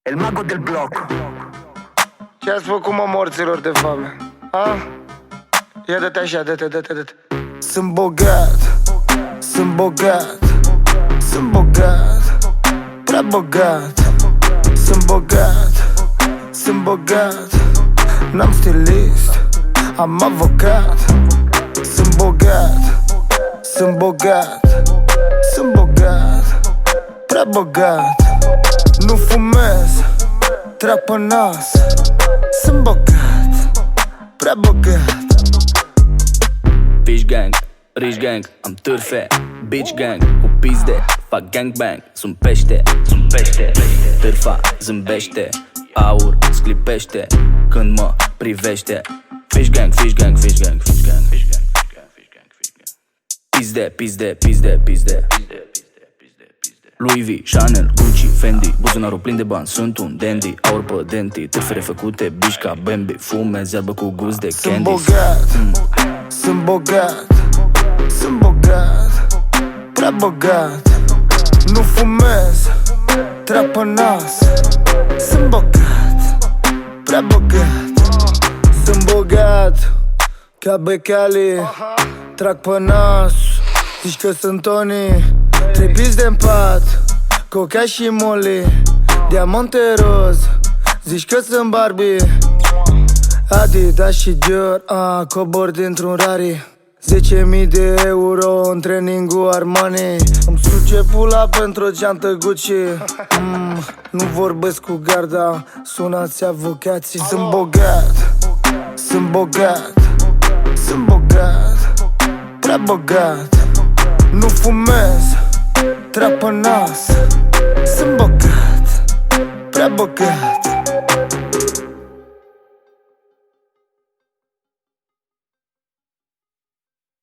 El mago del bloc. Ce ați făcut, mă, morților de foame? A? Ia dă-te așa, dă-te. Sunt bogat, sunt bogat, sunt bogat, prea bogat. Sunt bogat, sunt bogat, n-am stilist, am avocat. Sunt bogat, sunt bogat, sunt bogat, prea bogat. Nu fumez, trag pe nas. Sunt bogat, prea bogat. Fish gang, rich gang, am târfe. Bitch gang, cu pizde, fac gangbang. Sunt pește, târfa zâmbește, aur sclipește când mă privește. Fish gang, fish gang, fish gang, fish gang, fish gang, fish gang, fish gang, fish gang. Pizde. Louis V, Chanel, Gucci, Fendi, buzunarul plin de bani, sunt un dandy. Aur pe denti, târfere făcute, bici ca Bambi. Fumez iarbă cu gust de Sunt candy. bogat, sunt bogat, sunt bogat, prea bogat. Nu fumez, trag pe nas. Sunt bogat, prea bogat. Sunt bogat, ca Becali, trag pe nas. Zici că sunt Tony, 3 pizde în pat, coca și Molly, diamante roz. Zici că sunt Barbie, Adidas și Dior, cobor dintr-un Rari. 10.000 de euro în trainingul Armani. Îmi suge pula pentru o geantă Gucci. Nu vorbesc cu garda, sunați avocații. Sunt bogat, sunt bogat, sunt bogat, prea bogat. Nu fumez, trag pe nas. Sunt bogat, prea bogat.